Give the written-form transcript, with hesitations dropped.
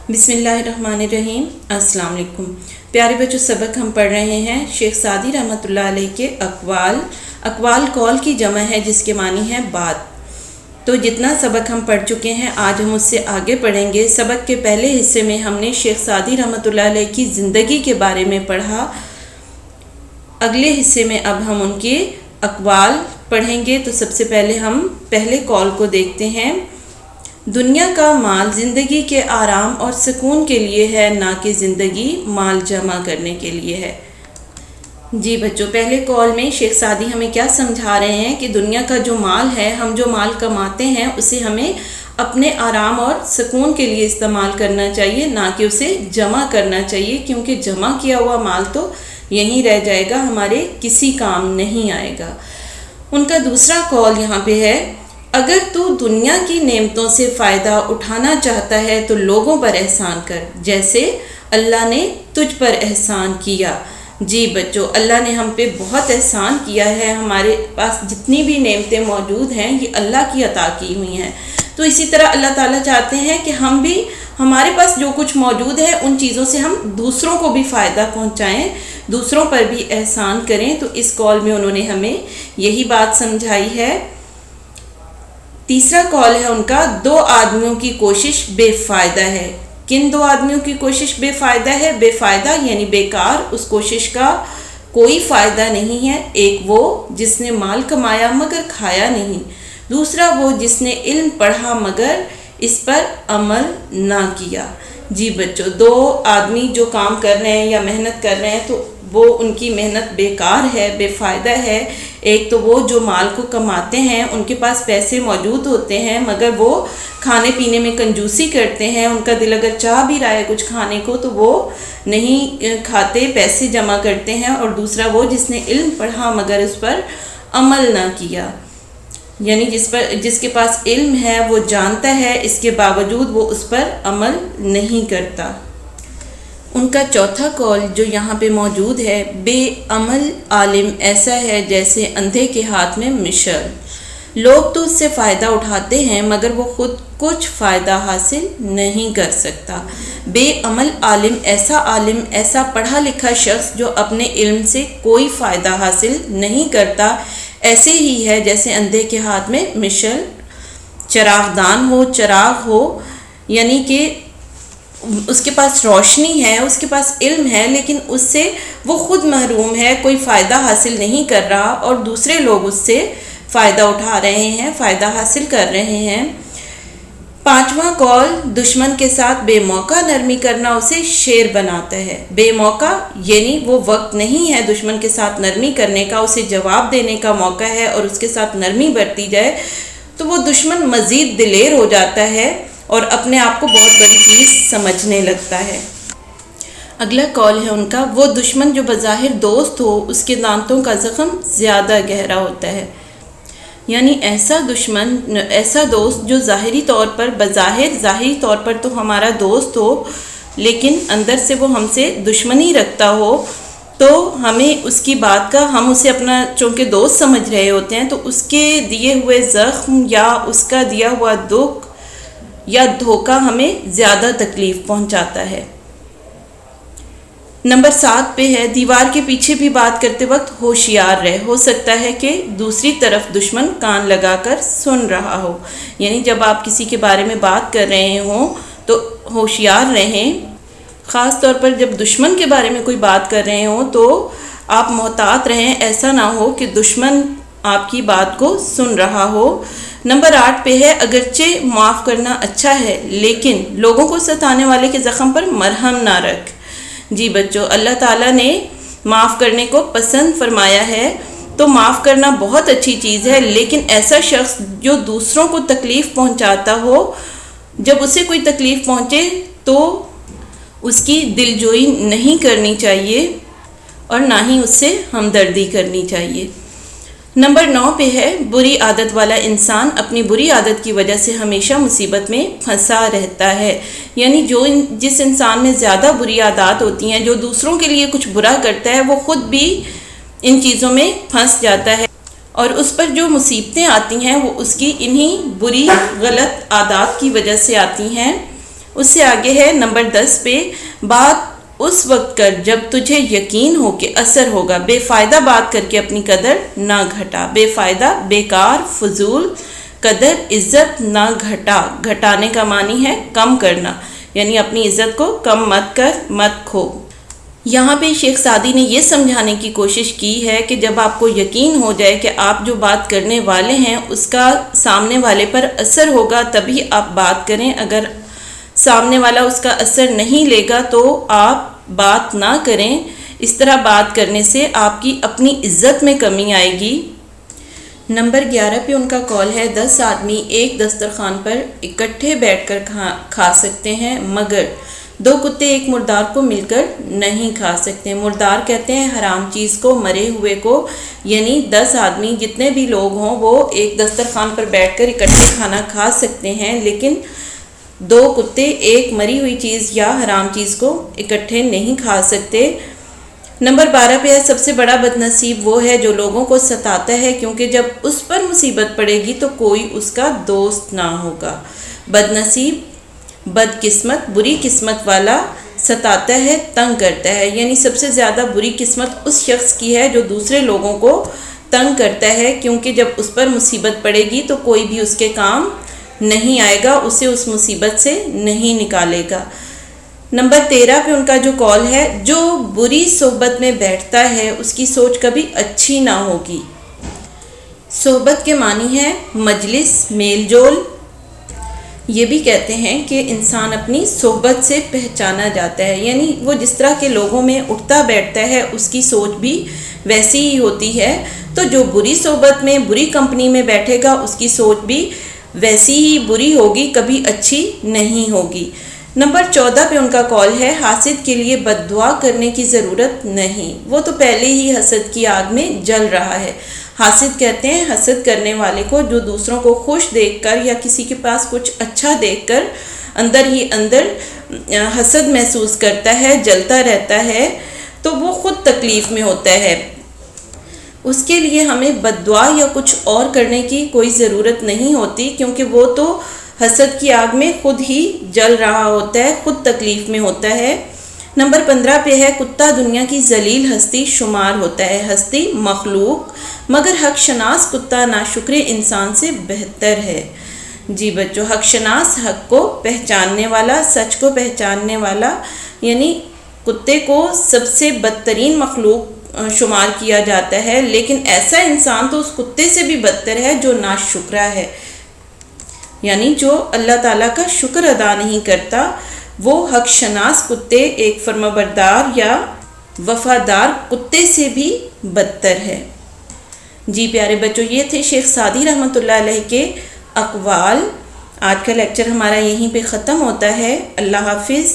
بسم اللہ الرحمن الرحیم۔ السلام علیکم پیارے بچوں، سبق ہم پڑھ رہے ہیں شیخ سعدی رحمۃ اللہ علیہ کے اقوال قول کی جمع ہے جس کے معنی ہے بات۔ تو جتنا سبق ہم پڑھ چکے ہیں آج ہم اس سے آگے پڑھیں گے۔ سبق کے پہلے حصے میں ہم نے شیخ سعدی رحمۃ اللہ علیہ کی زندگی کے بارے میں پڑھا۔ اگلے حصے میں اب ہم ان کے اقوال پڑھیں گے۔ تو سب سے پہلے ہم پہلے قول کو دیکھتے ہیں۔ دنیا کا مال زندگی کے آرام اور سکون کے لیے ہے، نہ کہ زندگی مال جمع کرنے کے لیے ہے۔ جی بچوں، پہلے قول میں شیخ سعدی ہمیں کیا سمجھا رہے ہیں کہ دنیا کا جو مال ہے، ہم جو مال کماتے ہیں اسے ہمیں اپنے آرام اور سکون کے لیے استعمال کرنا چاہیے، نہ کہ اسے جمع کرنا چاہیے، کیونکہ جمع کیا ہوا مال تو یہیں رہ جائے گا، ہمارے کسی کام نہیں آئے گا۔ ان کا دوسرا قول یہاں پہ ہے، اگر تو دنیا کی نعمتوں سے فائدہ اٹھانا چاہتا ہے تو لوگوں پر احسان کر، جیسے اللہ نے تجھ پر احسان کیا۔ جی بچوں، اللہ نے ہم پہ بہت احسان کیا ہے، ہمارے پاس جتنی بھی نعمتیں موجود ہیں یہ اللہ کی عطا کی ہوئی ہیں۔ تو اسی طرح اللہ تعالیٰ چاہتے ہیں کہ ہم بھی ہمارے پاس جو کچھ موجود ہے ان چیزوں سے ہم دوسروں کو بھی فائدہ پہنچائیں، دوسروں پر بھی احسان کریں۔ تو اس قول میں انہوں نے ہمیں یہی بات سمجھائی ہے۔ تیسرا قول ہے ان کا، دو آدمیوں کی کوشش بے فائدہ ہے۔ کن دو آدمیوں کی کوشش بے فائدہ ہے؟ بے فائدہ یعنی بیکار، اس کوشش کا کوئی فائدہ نہیں ہے۔ ایک وہ جس نے مال کمایا مگر کھایا نہیں، دوسرا وہ جس نے علم پڑھا مگر اس پر عمل نہ کیا۔ جی بچوں، دو آدمی جو کام کر رہے ہیں یا محنت کر رہے ہیں تو وہ ان کی محنت بیکار ہے، بے فائدہ ہے۔ ایک تو وہ جو مال کو کماتے ہیں، ان کے پاس پیسے موجود ہوتے ہیں مگر وہ کھانے پینے میں کنجوسی کرتے ہیں، ان کا دل اگر چاہ بھی رہا ہے کچھ کھانے کو تو وہ نہیں کھاتے، پیسے جمع کرتے ہیں۔ اور دوسرا وہ جس نے علم پڑھا مگر اس پر عمل نہ کیا، یعنی جس کے پاس علم ہے وہ جانتا ہے، اس کے باوجود وہ اس پر عمل نہیں کرتا۔ ان کا چوتھا قول جو یہاں پہ موجود ہے، بے عمل عالم ایسا ہے جیسے اندھے کے ہاتھ میں مشل، لوگ تو اس سے فائدہ اٹھاتے ہیں مگر وہ خود کچھ فائدہ حاصل نہیں کر سکتا۔ بے عمل عالم، ایسا پڑھا لکھا شخص جو اپنے علم سے کوئی فائدہ حاصل نہیں کرتا، ایسے ہی ہے جیسے اندھے کے ہاتھ میں مشل، چراغ ہو یعنی کہ اس کے پاس روشنی ہے، اس کے پاس علم ہے، لیکن اس سے وہ خود محروم ہے، کوئی فائدہ حاصل نہیں کر رہا اور دوسرے لوگ اس سے فائدہ اٹھا رہے ہیں، فائدہ حاصل کر رہے ہیں۔ پانچواں قول، دشمن کے ساتھ بے موقع نرمی کرنا اسے شیر بناتا ہے۔ بے موقع یعنی وہ وقت نہیں ہے دشمن کے ساتھ نرمی کرنے کا، اسے جواب دینے کا موقع ہے اور اس کے ساتھ نرمی برتی جائے تو وہ دشمن مزید دلیر ہو جاتا ہے اور اپنے آپ کو بہت بڑی چیز سمجھنے لگتا ہے۔ اگلا قول ہے ان کا، وہ دشمن جو بظاہر دوست ہو اس کے دانتوں کا زخم زیادہ گہرا ہوتا ہے۔ یعنی ایسا دوست جو ظاہری طور پر تو ہمارا دوست ہو لیکن اندر سے وہ ہم سے دشمنی رکھتا ہو، تو ہمیں اس کی بات کا، ہم اسے اپنا چونکہ دوست سمجھ رہے ہوتے ہیں تو اس کے دیے ہوئے زخم یا اس کا دیا ہوا دکھ یا دھوکہ ہمیں زیادہ تکلیف پہنچاتا ہے۔ نمبر 7 پہ ہے، دیوار کے پیچھے بھی بات کرتے وقت ہوشیار رہ، ہو سکتا ہے کہ دوسری طرف دشمن کان لگا کر سن رہا ہو۔ یعنی جب آپ کسی کے بارے میں بات کر رہے ہوں تو ہوشیار رہیں، خاص طور پر جب دشمن کے بارے میں کوئی بات کر رہے ہوں تو آپ محتاط رہیں، ایسا نہ ہو کہ دشمن آپ کی بات کو سن رہا ہو۔ نمبر 8 پہ ہے، اگرچہ معاف کرنا اچھا ہے لیکن لوگوں کو ستانے والے کے زخم پر مرہم نہ رکھ۔ جی بچوں، اللہ تعالیٰ نے معاف کرنے کو پسند فرمایا ہے، تو معاف کرنا بہت اچھی چیز ہے، لیکن ایسا شخص جو دوسروں کو تکلیف پہنچاتا ہو، جب اسے کوئی تکلیف پہنچے تو اس کی دلجوئی نہیں کرنی چاہیے اور نہ ہی اس سے ہمدردی کرنی چاہیے۔ نمبر 9 پہ ہے، بری عادت والا انسان اپنی بری عادت کی وجہ سے ہمیشہ مصیبت میں پھنسا رہتا ہے۔ یعنی جس انسان میں زیادہ بری عادات ہوتی ہیں، جو دوسروں کے لیے کچھ برا کرتا ہے، وہ خود بھی ان چیزوں میں پھنس جاتا ہے اور اس پر جو مصیبتیں آتی ہیں وہ اس کی انہی بری غلط عادات کی وجہ سے آتی ہیں۔ اس سے آگے ہے نمبر 10 پہ، بات اس وقت کر جب تجھے یقین ہو کہ اثر ہوگا، بے فائدہ بات کر کے اپنی قدر نہ گھٹا۔ بے فائدہ، بیکار، فضول، قدر عزت نہ گھٹا۔ گھٹانے کا معنی ہے کم کرنا، یعنی اپنی عزت کو کم مت کر، مت کھو۔ یہاں پہ شیخ سعدی نے یہ سمجھانے کی کوشش کی ہے کہ جب آپ کو یقین ہو جائے کہ آپ جو بات کرنے والے ہیں اس کا سامنے والے پر اثر ہوگا تبھی آپ بات کریں، اگر سامنے والا اس کا اثر نہیں لے گا تو آپ بات نہ کریں۔ اس طرح بات کرنے سے آپ کی اپنی عزت میں کمی آئے گی۔ نمبر 11 پہ ان کا کال ہے، 10 آدمی ایک دسترخوان پر اکٹھے بیٹھ کر کھا سکتے ہیں مگر 2 کتے ایک مردار کو مل کر نہیں کھا سکتے۔ مردار کہتے ہیں حرام چیز کو، مرے ہوئے کو، یعنی 10 آدمی جتنے بھی لوگ ہوں وہ ایک دسترخوان پر بیٹھ کر اکٹھے کھانا کھا سکتے ہیں، لیکن 2 کتے ایک مری ہوئی چیز یا حرام چیز کو اکٹھے نہیں کھا سکتے۔ نمبر 12 پہ ہے، سب سے بڑا بد نصیب وہ ہے جو لوگوں کو ستاتا ہے کیونکہ جب اس پر مصیبت پڑے گی تو کوئی اس کا دوست نہ ہوگا۔ بد نصیب، بد قسمت، بری قسمت والا، ستاتا ہے، تنگ کرتا ہے، یعنی سب سے زیادہ بری قسمت اس شخص کی ہے جو دوسرے لوگوں کو تنگ کرتا ہے کیونکہ جب اس پر مصیبت پڑے گی تو کوئی بھی اس کے کام نہیں آئے گا، اسے اس مصیبت سے نہیں نکالے گا۔ نمبر 13 پہ ان کا جو کال ہے، جو بری صحبت میں بیٹھتا ہے اس کی سوچ کبھی اچھی نہ ہوگی۔ صحبت کے معنی ہے مجلس، میل جول۔ یہ بھی کہتے ہیں کہ انسان اپنی صحبت سے پہچانا جاتا ہے، یعنی وہ جس طرح کے لوگوں میں اٹھتا بیٹھتا ہے اس کی سوچ بھی ویسی ہی ہوتی ہے۔ تو جو بری صحبت میں، بری کمپنی میں بیٹھے گا اس کی سوچ بھی ویسی ہی بری ہوگی، کبھی اچھی نہیں ہوگی۔ نمبر 14 پہ ان کا کال ہے، حاسد کے لیے بد دعا کرنے کی ضرورت نہیں، وہ تو پہلے ہی حسد کی آگ میں جل رہا ہے۔ حاسد کہتے ہیں حسد کرنے والے کو جو دوسروں کو خوش دیکھ کر یا کسی کے پاس کچھ اچھا دیکھ کر اندر ہی اندر حسد محسوس کرتا ہے، جلتا رہتا ہے، تو وہ خود تکلیف میں ہوتا ہے۔ اس کے لیے ہمیں بد دعا یا کچھ اور کرنے کی کوئی ضرورت نہیں ہوتی کیونکہ وہ تو حسد کی آگ میں خود ہی جل رہا ہوتا ہے، خود تکلیف میں ہوتا ہے۔ نمبر 15 پہ ہے، کتا دنیا کی ذلیل ہستی شمار ہوتا ہے، ہستی مخلوق، مگر حق شناس کتا ناشکر انسان سے بہتر ہے۔ جی بچوں، حق شناس، حق کو پہچاننے والا، سچ کو پہچاننے والا، یعنی کتے کو سب سے بدترین مخلوق شمار کیا جاتا ہے، لیکن ایسا انسان تو اس کتے سے بھی بدتر ہے جو ناشکرا ہے، یعنی جو اللہ تعالیٰ کا شکر ادا نہیں کرتا۔ وہ حق شناس کتے ایک فرمانبردار یا وفادار کتے سے بھی بدتر ہے۔ جی پیارے بچوں، یہ تھے شیخ سعدی رحمۃ اللہ علیہ کے اقوال۔ آج کا لیکچر ہمارا یہیں پہ ختم ہوتا ہے۔ اللہ حافظ۔